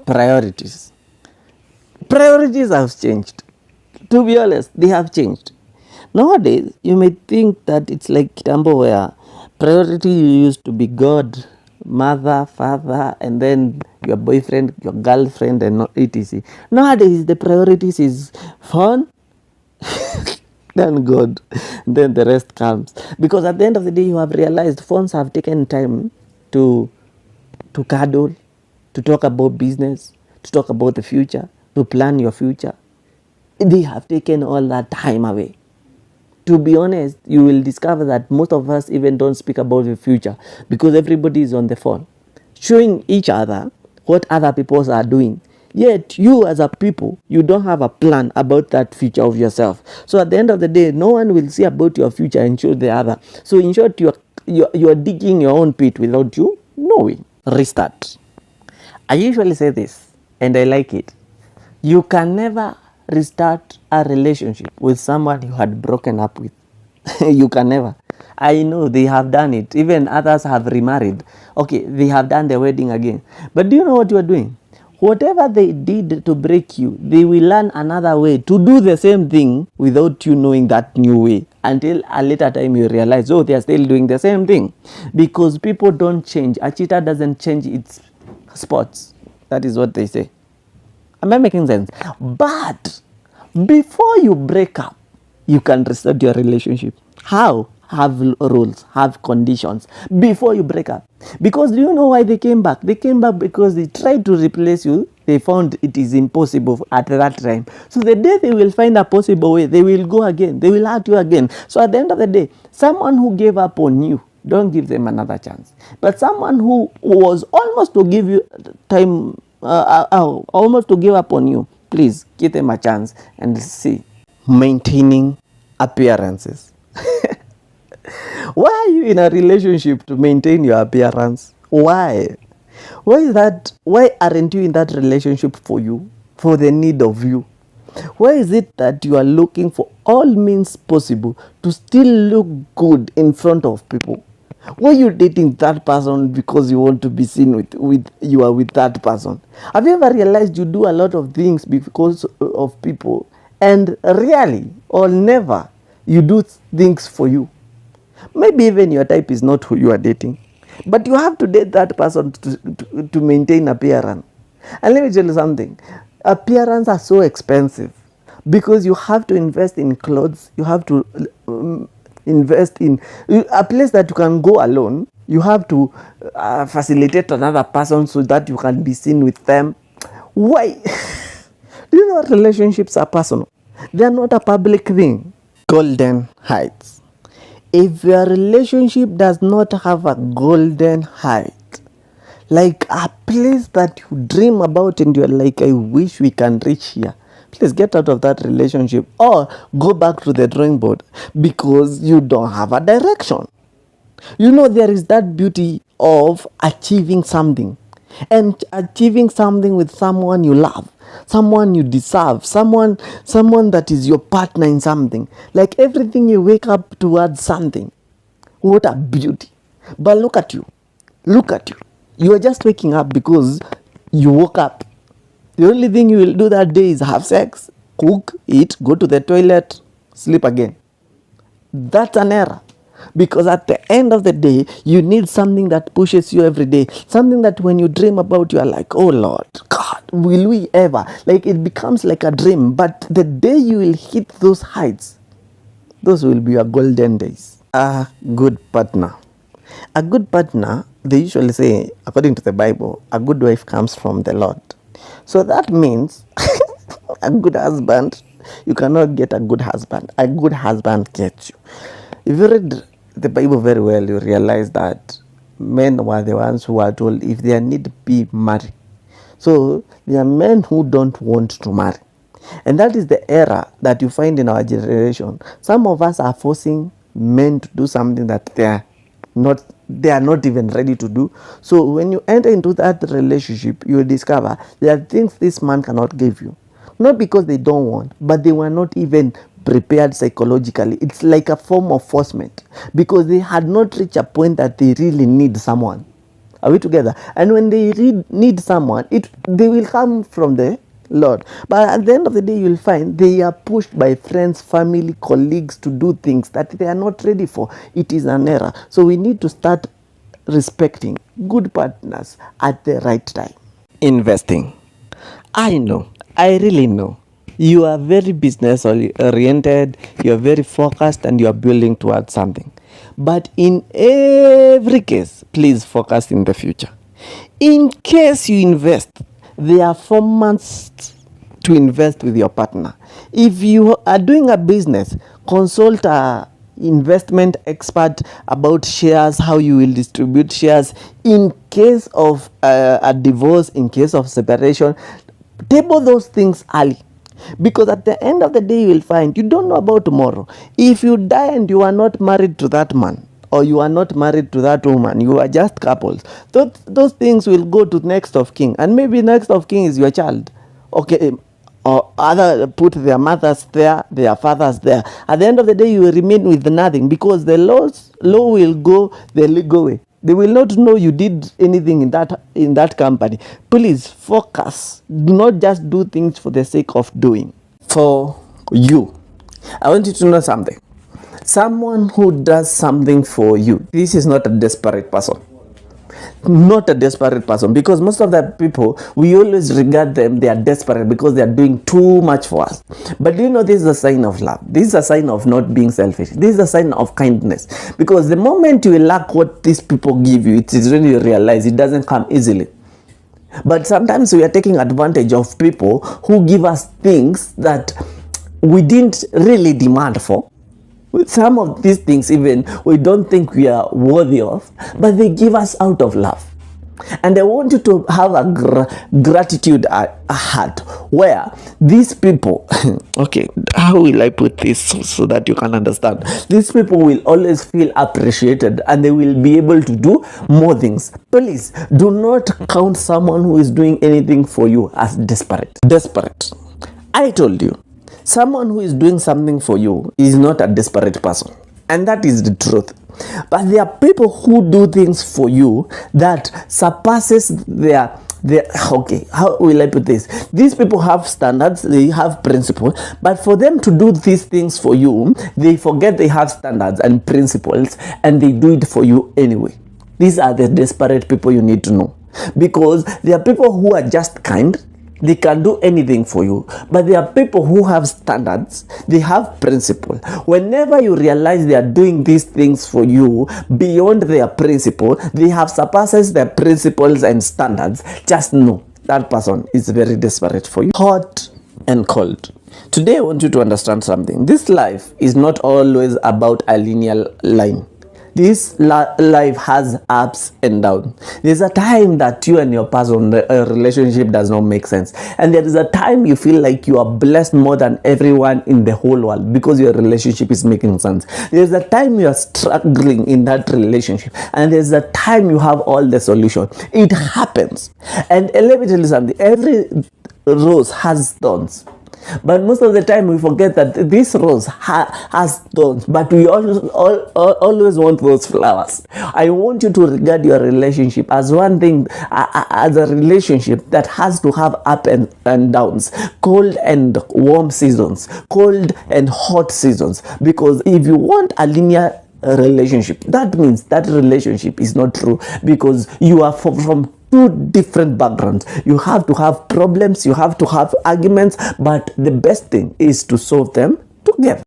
Priorities. Priorities have changed. To be honest, they have changed. Nowadays, you may think that it's like Kitambo where priority used to be God, mother, father, and then your boyfriend, your girlfriend, and etc. Nowadays, the priorities is fun, then God, then the rest comes. Because at the end of the day, you have realized phones have taken time to cuddle, to talk about business, to talk about the future, to plan your future. They have taken all that time away. To be honest, you will discover that most of us even don't speak about the future because everybody is on the phone, showing each other what other people are doing. Yet you as a people, you don't have a plan about that future of yourself. So at the end of the day, no one will see about your future and show the other. So in short, you're digging your own pit without you knowing. Restart. I usually say this, and I like it. You can never restart a relationship with someone you had broken up with. You can never. I know they have done it. Even others have remarried. Okay, they have done the wedding again. But do you know what you are doing? Whatever they did to break you, they will learn another way to do the same thing without you knowing that new way. Until a later time you realize, oh, they are still doing the same thing. Because people don't change. A cheetah doesn't change its spots. That is what they say. Am I making sense? But before you break up, you can restart your relationship. How? Have rules, have conditions before you break up. Because do you know why they came back? They came back because they tried to replace you. They found it is impossible at that time. So the day they will find a possible way, they will go again. They will hurt you again. So at the end of the day, someone who gave up on you, don't give them another chance. But someone who was almost to give you time, almost to give up on you, please give them a chance and see. Maintaining appearances. Why are you in a relationship to maintain your appearance? Why? Why is that? Why aren't you in that relationship for you, for the need of you? Why is it that you are looking for all means possible to still look good in front of people? Why are you dating that person because you want to be seen with you are with that person? Have you ever realized you do a lot of things because of people, and really or never you do things for you? Maybe even your type is not who you are dating, but you have to date that person to maintain appearance. And let me tell you something, appearances are so expensive because you have to invest in clothes, you have to invest in a place that you can go alone, you have to facilitate another person so that you can be seen with them. Why? Do you know relationships are personal? They are not a public thing. Golden heights. If your relationship does not have a golden height, like a place that you dream about and you're like, I wish we can reach here, please get out of that relationship or go back to the drawing board because you don't have a direction. You know, there is that beauty of achieving something, and achieving something with someone you love, someone you deserve, someone that is your partner in something. Like everything you wake up towards something. What a beauty. But look at you. You are just waking up because you woke up. The only thing you will do that day is have sex, cook, eat, go to the toilet, sleep again. That's an error. Because at the end of the day, you need something that pushes you every day. Something that when you dream about, you are like, oh Lord, God, will we ever? Like it becomes like a dream. But the day you will hit those heights, those will be your golden days. A good partner. A good partner, they usually say, according to the Bible, a good wife comes from the Lord. So that means a good husband, you cannot get a good husband. A good husband gets you. If you read the Bible very well, you realize that men were the ones who were told if their need be, marry. So there are men who don't want to marry. And that is the error that you find in our generation. Some of us are forcing men to do something that they are not even ready to do. So when you enter into that relationship, you will discover there are things this man cannot give you. Not because they don't want, but they were not even prepared psychologically. It's like a form of forcement because they had not reached a point that they really need someone. Are we together? And when they need someone, they will come from the Lord. But at the end of the day, you'll find they are pushed by friends, family, colleagues to do things that they are not ready for. It is an error. So we need to start respecting good partners at the right time. Investing. I know, I really know. You are very business oriented, you are very focused, and you are building towards something. But in every case, please focus in the future. In case you invest, there are 4 months to invest with your partner. If you are doing a business, consult a investment expert about shares, how you will distribute shares in case of a divorce, in case of separation. Table those things early, because at the end of the day you will find you don't know about tomorrow. If you die and you are not married to that man, or you are not married to that woman, you are just couples, those things will go to next of kin, and maybe next of kin is your child. Okay, or other put their mothers there, their fathers there. At the end of the day, you will remain with nothing, because the law will go the legal way. They will not know you did anything in that company. Please focus. Do not just do things for the sake of doing. For you, I want you to know something. Someone who does something for you, this is not a desperate person. Not a desperate person, because most of the people, we always regard them, they are desperate because they are doing too much for us. But do you know, this is a sign of love. This is a sign of not being selfish. This is a sign of kindness, because the moment you lack what these people give you, it is when you realize it doesn't come easily. But sometimes we are taking advantage of people who give us things that we didn't really demand for. With some of these things, even we don't think we are worthy of, but they give us out of love. And I want you to have a gratitude heart, where these people, okay, how will I put this so that you can understand? These people will always feel appreciated, and they will be able to do more things. Please do not count someone who is doing anything for you as desperate. Desperate. I told you, someone who is doing something for you is not a desperate person. And that is the truth. But there are people who do things for you that surpasses their okay, how will I put this? These people have standards, they have principles, but for them to do these things for you, they forget they have standards and principles, and they do it for you anyway. These are the desperate people you need to know. Because there are people who are just kind. They can do anything for you, but there are people who have standards, they have principle. Whenever you realize they are doing these things for you beyond their principle, they have surpasses their principles and standards, just know that person is very desperate for you. Hot and cold. Today I want you to understand something. This life is not always about a linear line. This life has ups and downs. There's a time that you and your person, relationship does not make sense. And there is a time you feel like you are blessed more than everyone in the whole world because your relationship is making sense. There's a time you are struggling in that relationship. And there's a time you have all the solution. It happens. And let me tell you something. Every rose has thorns. But most of the time we forget that this rose has thorns, but we always want those flowers. I want you to regard your relationship as one thing, as a relationship that has to have up and downs, cold and warm seasons, cold and hot seasons. Because if you want a linear relationship, that means that relationship is not true, because you are from two different backgrounds. You have to have problems, you have to have arguments, but the best thing is to solve them together.